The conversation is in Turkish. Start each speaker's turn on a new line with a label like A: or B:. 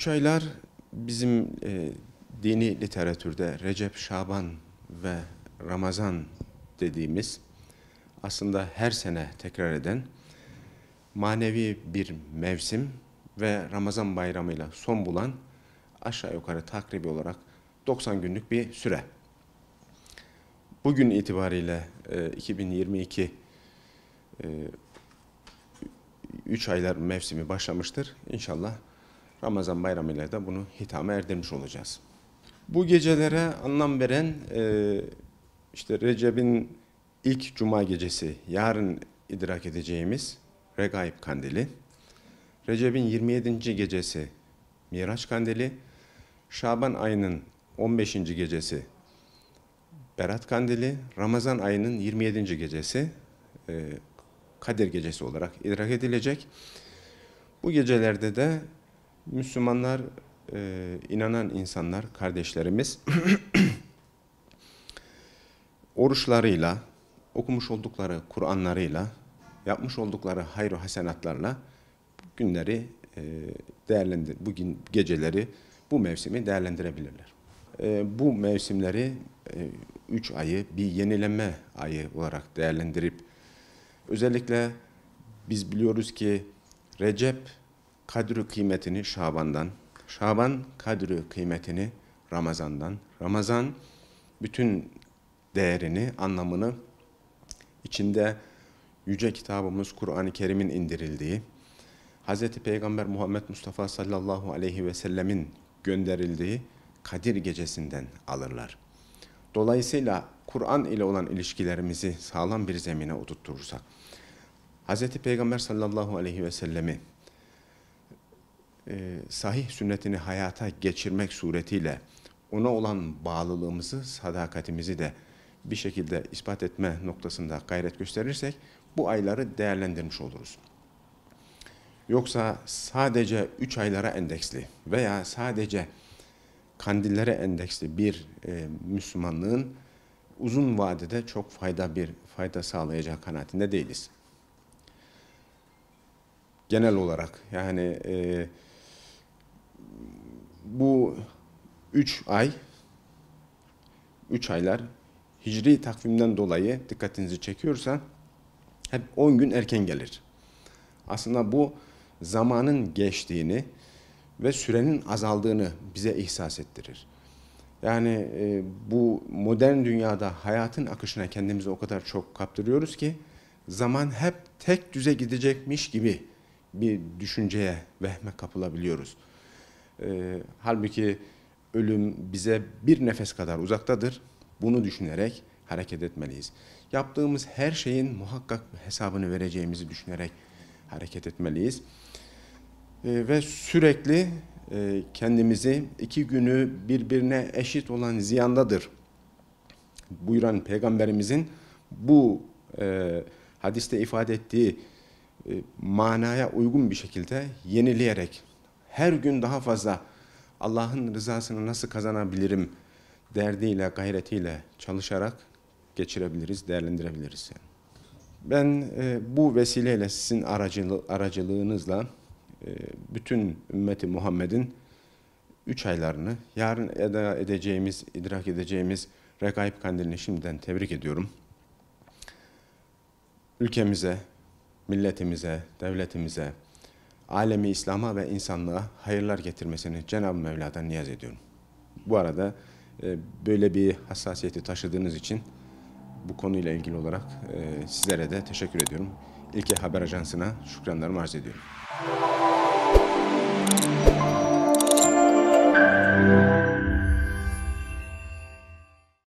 A: Üç aylar bizim dini literatürde Recep, Şaban ve Ramazan dediğimiz aslında her sene tekrar eden manevi bir mevsim ve Ramazan bayramıyla son bulan aşağı yukarı takribi olarak 90 günlük bir süre. Bugün itibariyle 2022 3 aylar mevsimi başlamıştır. İnşallah Ramazan bayramıyla da bunu hitama erdirmiş olacağız. Bu gecelere anlam veren işte Recep'in ilk cuma gecesi, yarın idrak edeceğimiz Regaib Kandili, Recep'in 27. gecesi Miraç Kandili, Şaban ayının 15. gecesi Berat Kandili, Ramazan ayının 27. gecesi Kadir Gecesi olarak idrak edilecek. Bu gecelerde de Müslümanlar, inanan insanlar, kardeşlerimiz oruçlarıyla, okumuş oldukları Kur'anlarıyla, yapmış oldukları hayır-ı hasenatlarla günleri bugün geceleri, bu mevsimi değerlendirebilirler. Bu mevsimleri 3 ayı bir yenileme ayı olarak değerlendirip özellikle biz biliyoruz ki Recep kadri kıymetini Şaban'dan, Şaban kadri kıymetini Ramazan'dan, Ramazan bütün değerini, anlamını içinde yüce kitabımız Kur'an-ı Kerim'in indirildiği, Hz. Peygamber Muhammed Mustafa sallallahu aleyhi ve sellemin gönderildiği Kadir Gecesi'nden alırlar. Dolayısıyla Kur'an ile olan ilişkilerimizi sağlam bir zemine oturturursak, Hz. Peygamber sallallahu aleyhi ve sellemi sahih sünnetini hayata geçirmek suretiyle ona olan bağlılığımızı, sadakatimizi de bir şekilde ispat etme noktasında gayret gösterirsek bu ayları değerlendirmiş oluruz. Yoksa sadece 3 aylara endeksli veya sadece kandillere endeksli bir Müslümanlığın uzun vadede çok fayda sağlayacağı kanaatinde değiliz. Genel olarak yani bu 3 aylar hicri takvimden dolayı dikkatinizi çekiyorsa hep 10 gün erken gelir. Aslında bu zamanın geçtiğini ve sürenin azaldığını bize ihsas ettirir. Yani bu modern dünyada hayatın akışına kendimizi o kadar çok kaptırıyoruz ki zaman hep tek düze gidecekmiş gibi bir düşünceye, vehme kapılabiliyoruz. Halbuki ölüm bize bir nefes kadar uzaktadır. Bunu düşünerek hareket etmeliyiz. Yaptığımız her şeyin muhakkak hesabını vereceğimizi düşünerek hareket etmeliyiz. Ve sürekli kendimizi 2 günü birbirine eşit olan ziyandadır buyuran Peygamberimizin bu hadiste ifade ettiği manaya uygun bir şekilde yenileyerek her gün daha fazla Allah'ın rızasını nasıl kazanabilirim derdiyle, gayretiyle çalışarak geçirebiliriz, değerlendirebiliriz. Yani. Ben bu vesileyle sizin aracılığınızla bütün ümmeti Muhammed'in 3 aylarını, yarın idrak edeceğimiz Regaib Kandili'ni şimdiden tebrik ediyorum. Ülkemize, milletimize, devletimize, alemi İslam'a ve insanlığa hayırlar getirmesini Cenab-ı Mevla'dan niyaz ediyorum. Bu arada böyle bir hassasiyeti taşıdığınız için bu konuyla ilgili olarak sizlere de teşekkür ediyorum. İlke Haber Ajansı'na şükranlarımı arz ediyorum.